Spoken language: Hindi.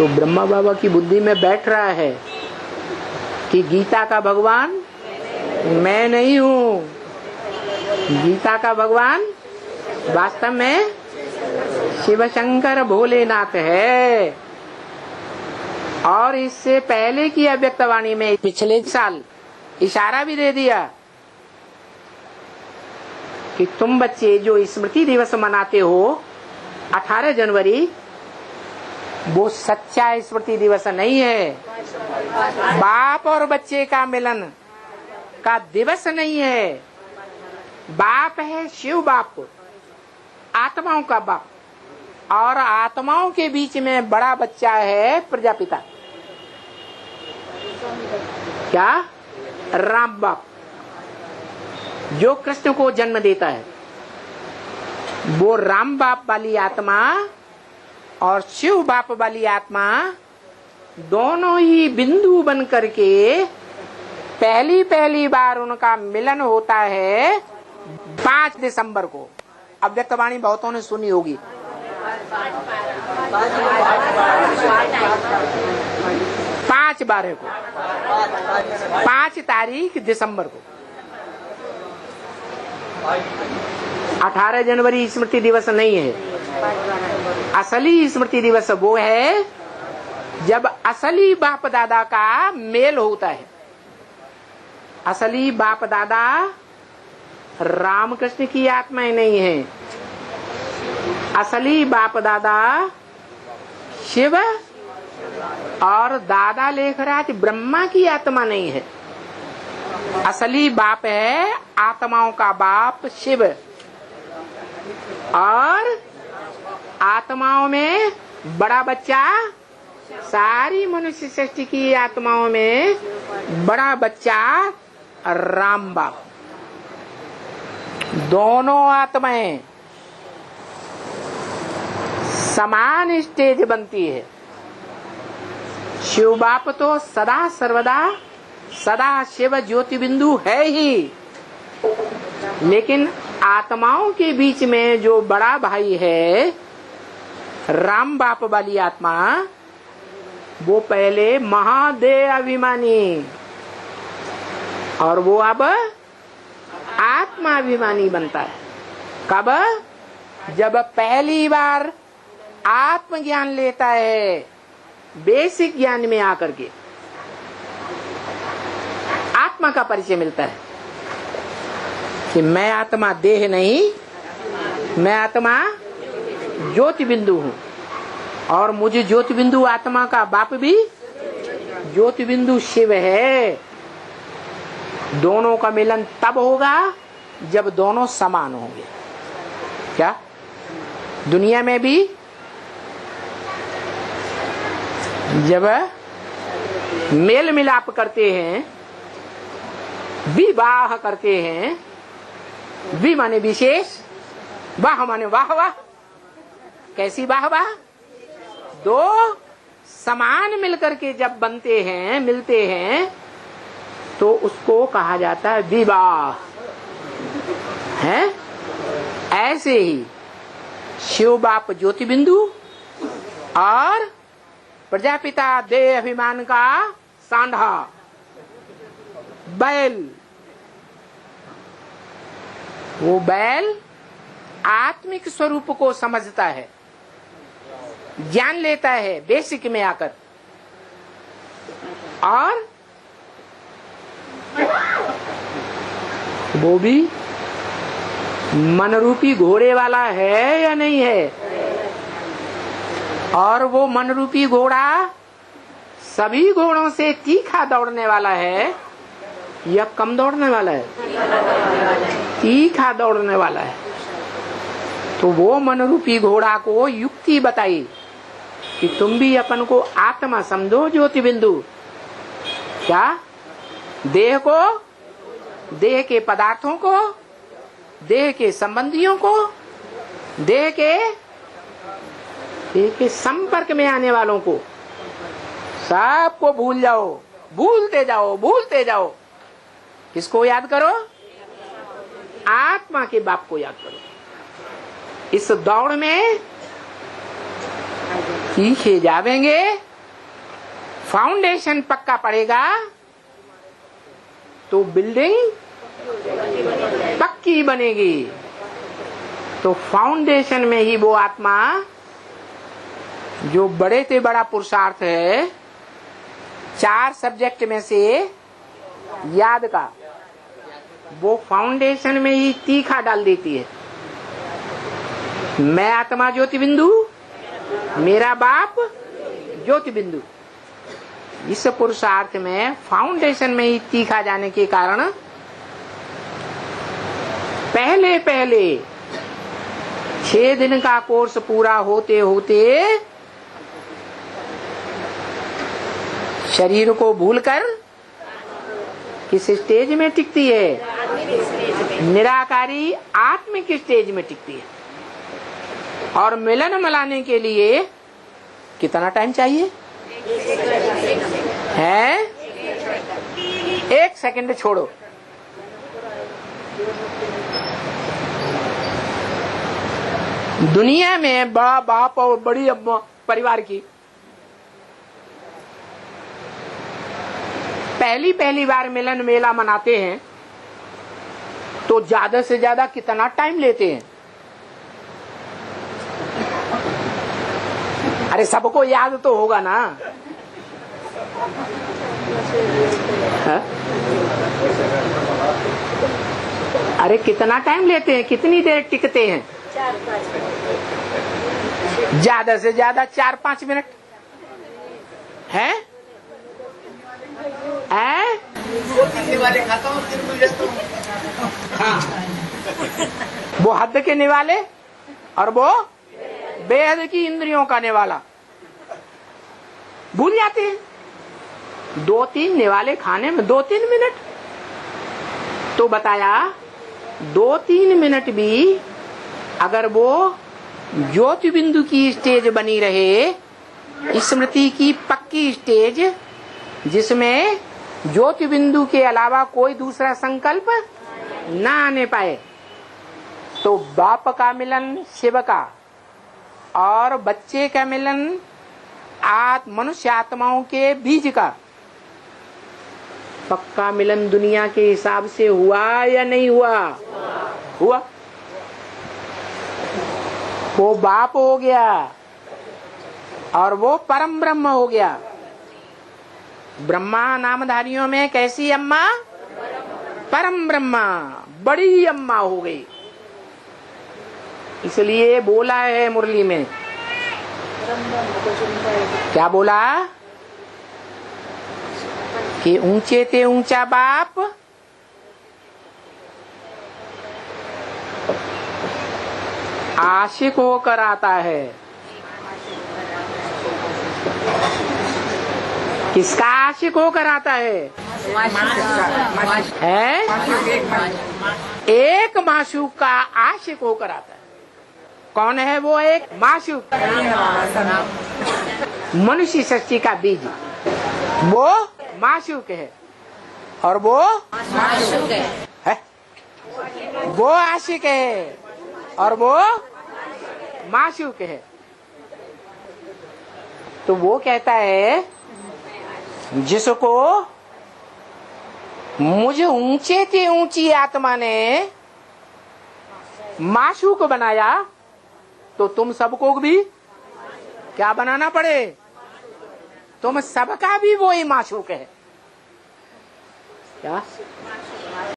तो ब्रह्मा बाबा की बुद्धि में बैठ रहा है कि गीता का भगवान मैं नहीं हूँ, गीता का भगवान वास्तव में शिव शंकर भोलेनाथ है। और इससे पहले की अव्यक्तवाणी में पिछले साल इशारा भी दे दिया कि तुम बच्चे जो स्मृति दिवस मनाते हो 18 जनवरी, वो सच्चा स्मृति दिवस नहीं है, बाप और बच्चे का मिलन का दिवस नहीं है। बाप है शिव बाप, आत्माओं का बाप, और आत्माओं के बीच में बड़ा बच्चा है प्रजापिता। क्या? राम बाप, जो कृष्ण को जन्म देता है। वो राम बाप वाली आत्मा और शिव बाप वाली आत्मा दोनों ही बिंदु बन करके पहली बार उनका मिलन होता है 5 दिसंबर को। अव्यक्तवाणी बहुतों ने सुनी होगी। 5/12 को, 5 तारीख दिसंबर को। 18 जनवरी स्मृति दिवस नहीं है। असली स्मृति दिवस वो है जब असली बाप दादा का मेल होता है। असली बाप दादा रामकृष्ण की आत्माएं नहीं है। असली बाप दादा शिव और दादा लेखराज ब्रह्मा की आत्मा नहीं है। असली बाप है आत्माओं का बाप शिव, और आत्माओं में बड़ा बच्चा, सारी मनुष्य सृष्टि की आत्माओं में बड़ा बच्चा राम बाप। दोनों आत्माएं समान स्टेज बनती है। शिव बाप तो सदा सर्वदा सदा शिव ज्योति बिंदु है ही, लेकिन आत्माओं के बीच में जो बड़ा भाई है राम बाप वाली आत्मा, वो पहले महादेव अभिमानी और वो अब आत्मा अभिमानी बनता है। कब? जब पहली बार आत्मज्ञान लेता है, बेसिक ज्ञान में आकर के आत्मा का परिचय मिलता है कि मैं आत्मा देह नहीं, मैं आत्मा ज्योति बिंदु हूँ, और मुझे ज्योति बिंदु आत्मा का बाप भी ज्योति बिंदु शिव है। दोनों का मिलन तब होगा जब दोनों समान होंगे। क्या दुनिया में भी जब मेल मिलाप करते हैं, विवाह करते हैं, वि माने विशेष, वाह माने वाह वाह। कैसी वाह वाह? दो समान मिलकर के जब बनते हैं, मिलते हैं, तो उसको कहा जाता है विवाह। है ऐसे ही शिव बाप ज्योति बिंदु और प्रजापिता देह अभिमान का सांढा बैल। वो बैल आत्मिक स्वरूप को समझता है, ज्ञान लेता है बेसिक में आकर, और वो भी मन रूपी घोड़े वाला है या नहीं है। और वो मन रूपी घोड़ा सभी घोड़ों से तीखा दौड़ने वाला है या कम दौड़ने वाला है? तीखा दौड़ने वाला है। तो वो मन रूपी घोड़ा को युक्ति बताई कि तुम भी अपन को आत्मा समझो, ज्योति बिंदु। क्या? देह को, देह के पदार्थों को, देह के संबंधियों को, देह के संपर्क में आने वालों को, सबको भूल जाओ, भूलते जाओ, भूलते जाओ। किसको याद करो? आत्मा के बाप को याद करो। इस दौड़ में तीखे जावेंगे फाउंडेशन पक्का पड़ेगा तो बिल्डिंग पक्की बनेगी। तो फाउंडेशन में ही वो आत्मा जो बड़े से बड़ा पुरुषार्थ है, 4 सब्जेक्ट में से याद का, वो फाउंडेशन में ही तीखा डाल देती है। मैं आत्मा ज्योति बिंदु, मेरा बाप ज्योति बिंदु। इस पुरुषार्थ में फाउंडेशन में ही तीखा जाने के कारण पहले 6 दिन का कोर्स पूरा होते होते शरीर को भूलकर किस स्टेज में टिकती है? निराकारी आत्मिक स्टेज में टिकती है। और मिलन मिलाने के लिए कितना टाइम चाहिए है? 1 सेकंड छोड़ो। दुनिया में बड़ा बाप और बड़ी अम्मा परिवार की पहली बार मिलन मेला मनाते हैं तो ज्यादा से ज्यादा कितना टाइम लेते हैं? अरे सबको याद तो होगा ना? हा? अरे कितना टाइम लेते हैं? कितनी देर टिकते हैं? ज्यादा से ज्यादा 4-5 मिनट है? वो हद के निवाले और वो बेहद की इंद्रियों का निवाला भूल जाते हैं। 2-3 निवाले खाने में 2-3 मिनट। तो बताया 2-3 मिनट भी अगर वो ज्योति बिंदु की स्टेज बनी रहे, स्मृति की पक्की स्टेज जिसमें ज्योति बिंदु के अलावा कोई दूसरा संकल्प ना आने पाए, तो बाप का मिलन शिव का और बच्चे का मिलन मनुष्य आत्माओं के बीज का पक्का मिलन दुनिया के हिसाब से हुआ या नहीं हुआ? हुआ। वो बाप हो गया और वो परम ब्रह्म हो गया। ब्रह्मा नामधारियों में कैसी अम्मा? परम ब्रह्मा, बड़ी अम्मा हो गई। इसलिए बोला है मुरली में, क्या बोला कि ऊंचे ते ऊंचा बाप आशिक होकर आता है। किसका आशिक होकर आता है? एक माशूक का आशिक होकर आता है। कौन है वो एक माशूक? मनुष्य सृष्टि का बीज वो माशूक है और वो माशूक है। वो आशिक है और वो माशूक है। तो वो कहता है जिसको मुझे ऊंचे से ऊंची आत्मा ने माशूक बनाया, तो तुम सबको भी क्या बनाना पड़े? तुम सबका भी वही माशूक है। क्या